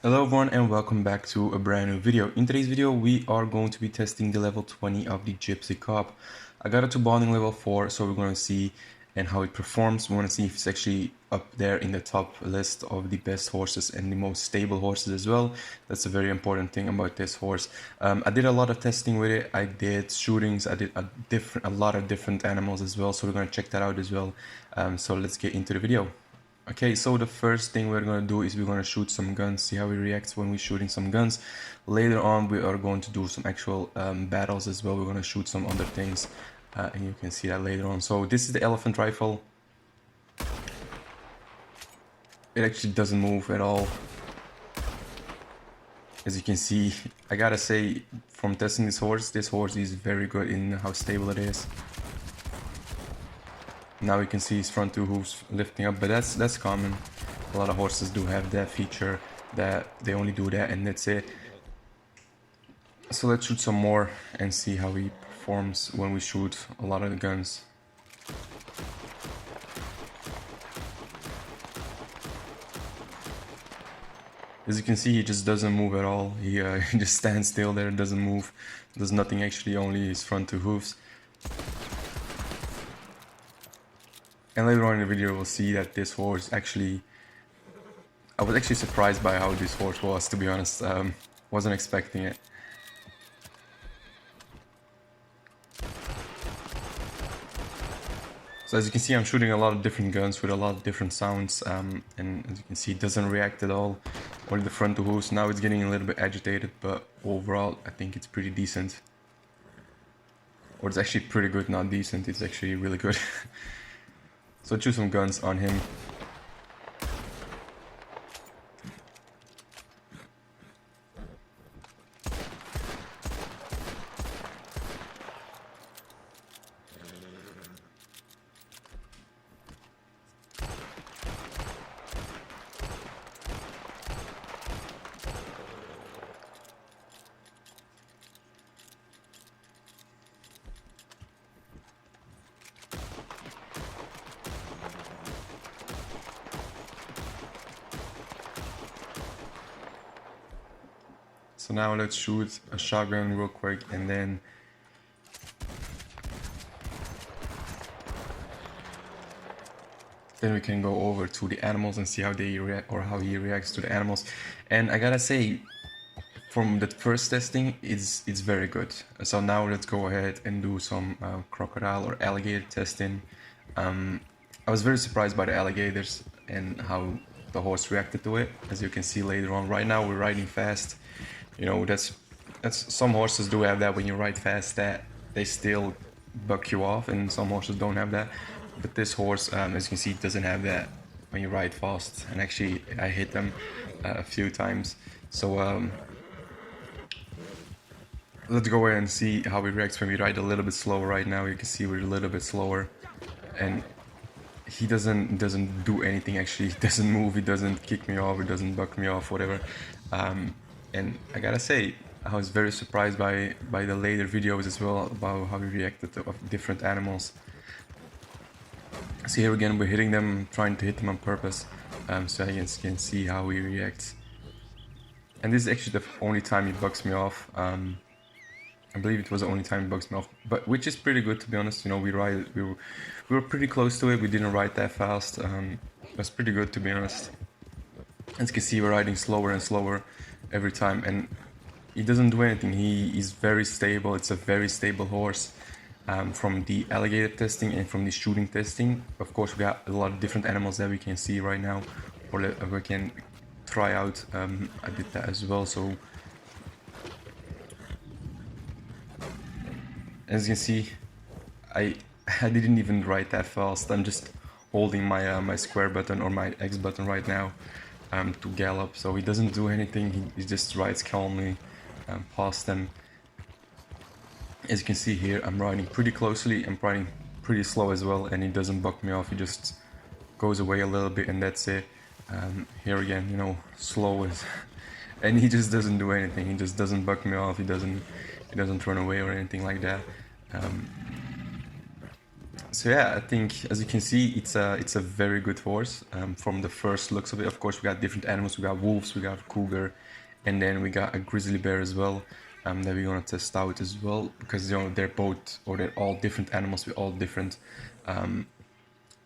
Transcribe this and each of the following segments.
Hello everyone and welcome back to a brand new video. In today's video we are going to be testing the level 20 of the Gypsy Cob. I got it to bonding level 4, so we're going to see and how it performs. We want to see if it's actually up there in the top list of the best horses and the most stable horses as well. That's a very important thing about this horse. I did a lot of testing with it. I did shootings, I did a lot of different animals as well, so we're going to check that out as well. So let's get into the video. Okay, so the first thing we're going to do is we're going to shoot some guns, see how he reacts when we're shooting some guns. Later on we are going to do some actual battles as well. We're going to shoot some other things and you can see that later on. So this is the elephant rifle. It actually doesn't move at all. As you can see, I gotta say, from testing this horse is very good in how stable it is. Now you can see his front two hooves lifting up, but that's common. A lot of horses do have that feature, that they only do that and that's it. So let's shoot some more and see how he performs when we shoot a lot of the guns. As you can see, he just doesn't move at all. He just stands still there, doesn't move, does nothing actually, only his front two hooves. And later on in the video we'll see that this horse actually, I was actually surprised by how this horse was, to be honest. Wasn't expecting it. So as you can see, I'm shooting a lot of different guns with a lot of different sounds, and as you can see, it doesn't react at all. Only the front two hooves. Now it's getting a little bit agitated, but overall I think it's pretty decent. Or it's actually pretty good, not decent, it's actually really good. So choose some guns on him. So now let's shoot a shotgun real quick and then we can go over to the animals and see how they react, or how he reacts to the animals. And I gotta say, from the first testing, it's very good. So now let's go ahead and do some crocodile or alligator testing. I was very surprised by the alligators and how the horse reacted to it, as you can see later on. Right now we're riding fast. You know, that's some horses do have that when you ride fast, that they still buck you off, and some horses don't have that. But this horse, as you can see, doesn't have that when you ride fast. And actually, I hit them a few times. So let's go ahead and see how he reacts when we ride a little bit slower. Right now, you can see we're a little bit slower, and he doesn't do anything. Actually, he doesn't move. He doesn't kick me off. He doesn't buck me off. Whatever. And I gotta say, I was very surprised by the later videos as well about how he reacted to different animals. So here again, we're hitting them, trying to hit them on purpose, so you can see how he reacts. And this is actually the only time he bucks me off. I believe it was the only time he bucks me off, but which is pretty good, to be honest. You know, we were pretty close to it. We didn't ride that fast. That's pretty good, to be honest. As you can see, we're riding slower and slower every time, and he doesn't do anything. He is very stable. It's a very stable horse. From the alligator testing and from the shooting testing, of course, we got a lot of different animals that we can see right now, or that we can try out. I did that as well. So as you can see, I didn't even ride that fast. I'm just holding my my square button or my X button right now to gallop. So he doesn't do anything. He just rides calmly past them. As you can see here, I'm riding pretty closely. I'm riding pretty slow as well, and he doesn't buck me off. He just goes away a little bit, and that's it. Here again, you know, slow as, and he just doesn't do anything. He just doesn't buck me off. He doesn't run away or anything like that. So yeah, I think as you can see, it's a very good horse from the first looks of it. Of course, we got different animals. We got wolves, we got cougar, and then we got a grizzly bear as well that we're gonna test out as well, because they're all different animals with all different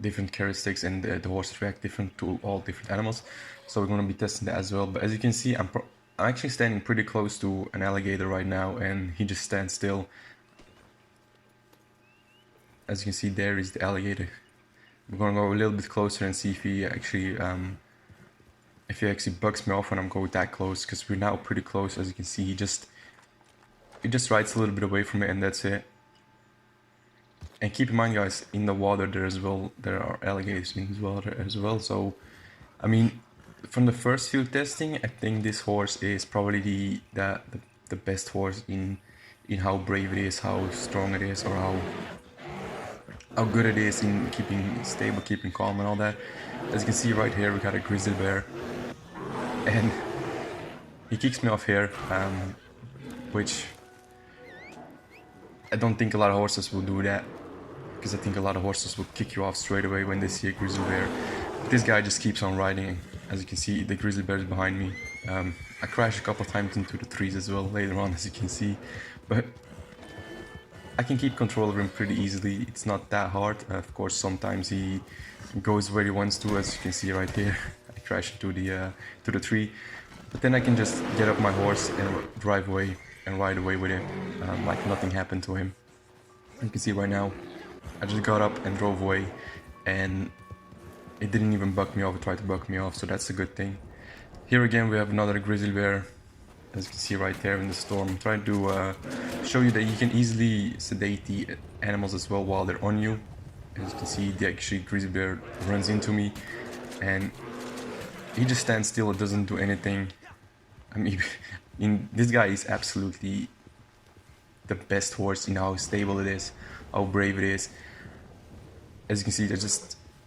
different characteristics, and the horses react different to all different animals. So we're gonna be testing that as well. But as you can see, I'm actually standing pretty close to an alligator right now, and he just stands still. As you can see, there is the alligator. We're gonna go a little bit closer and see if he actually bugs me off when I'm going that close, because we're now pretty close. As you can see, he just rides a little bit away from it, and that's it. And keep in mind, guys, in the water there are alligators in the water as well. So, I mean, from the first field testing, I think this horse is probably the best horse in how brave it is, how strong it is, or how good it is in keeping stable, keeping calm and all that. As you can see right here, we got a grizzly bear, and he kicks me off here, which I don't think a lot of horses will do that, because I think a lot of horses will kick you off straight away when they see a grizzly bear. But this guy just keeps on riding. As you can see, the grizzly bear is behind me. I crashed a couple of times into the trees as well later on, as you can see, but I can keep control of him pretty easily. It's not that hard. Of course, sometimes he goes where he wants to, as you can see right here. I crashed into the tree, but then I can just get up my horse and drive away and ride away with him, like nothing happened to him. You can see right now, I just got up and drove away, and it didn't even buck me off or try to buck me off, so that's a good thing. Here again, we have another grizzly bear. As you can see right there in the storm. I'm trying to show you that you can easily sedate the animals as well while they're on you. As you can see, the actually grizzly bear runs into me, and he just stands still. It doesn't do anything. I mean, this guy is absolutely the best horse in how stable it is, how brave it is. As you can see,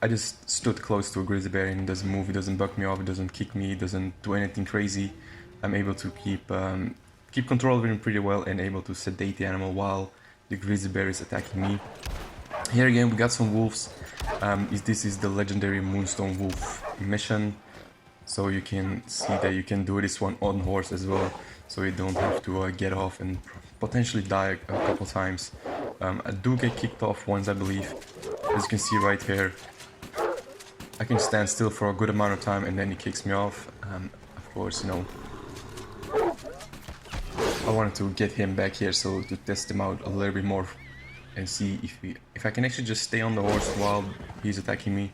I just stood close to a grizzly bear, and it doesn't move. It doesn't buck me off. It doesn't kick me. It doesn't do anything crazy. I'm able to keep control of him pretty well, and able to sedate the animal while the grizzly bear is attacking me. Here again, we got some wolves. This is the legendary Moonstone Wolf mission, so you can see that you can do this one on horse as well, so you don't have to get off and potentially die a couple times. I do get kicked off once, I believe. As you can see right here, I can stand still for a good amount of time, and then he kicks me off. Of course, you know, I wanted to get him back here so to test him out a little bit more and see if I can actually just stay on the horse while he's attacking me,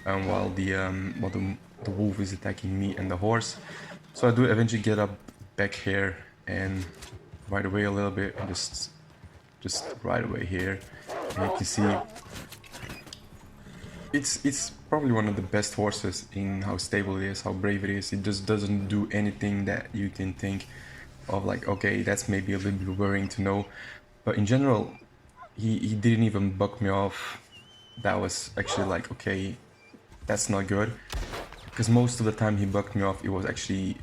while the wolf is attacking me and the horse. So I do eventually get up back here and ride away a little bit, and just ride away here. And you can see it's probably one of the best horses in how stable it is, how brave it is. It just doesn't do anything that you can think of like, okay, that's maybe a little bit worrying to know. But in general, he didn't even buck me off. That was actually like, okay, that's not good, because most of the time he bucked me off, it was actually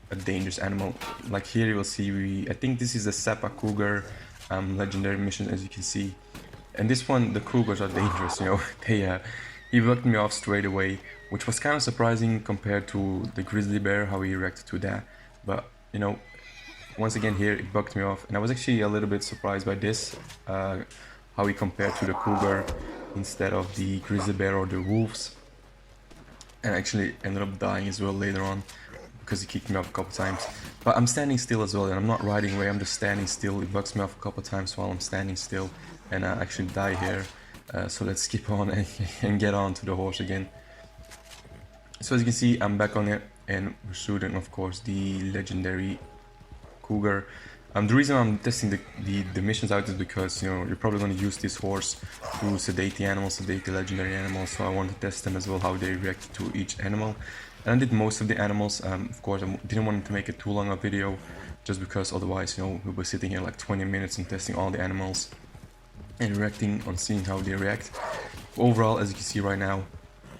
a dangerous animal. Like here you will see, I think this is a Sapa Cougar legendary mission, as you can see. And this one, the Cougars are dangerous, you know. He bucked me off straight away, which was kind of surprising compared to the grizzly bear, how he reacted to that. But, you know, once again here, it bucked me off. And I was actually a little bit surprised by this, how he compared to the Cougar instead of the grizzly bear or the wolves. And actually ended up dying as well later on, because he kicked me off a couple times. But I'm standing still as well, and I'm not riding away, I'm just standing still. He bucks me off a couple times while I'm standing still, and I actually die here. So let's skip on and get on to the horse again. So as you can see, I'm back on it, and we're shooting, of course, the legendary Cougar. The reason I'm testing the missions out is because, you know, you're probably going to use this horse to sedate the animals, sedate the legendary animals, so I want to test them as well, how they react to each animal. And I did most of the animals. Of course, I didn't want to make it too long a video, just because otherwise, you know, we'll be sitting here like 20 minutes and testing all the animals and reacting on seeing how they react. Overall, as you can see right now,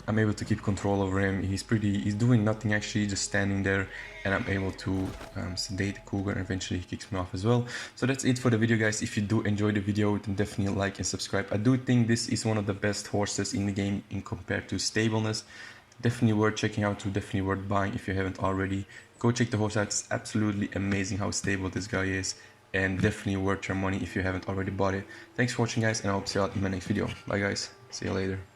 I'm able to keep control over him. He's doing nothing actually, just standing there, and I'm able to sedate the Cougar, and eventually he kicks me off as well. So that's it for the video, guys. If you do enjoy the video, then definitely like and subscribe. I do think this is one of the best horses in the game in compared to stableness. Definitely worth checking out, definitely worth buying if you haven't already. Go check the horse out. It's absolutely amazing how stable this guy is, and definitely worth your money if you haven't already bought it. Thanks for watching, guys, and I hope to see you all in my next video. Bye, guys. See you later.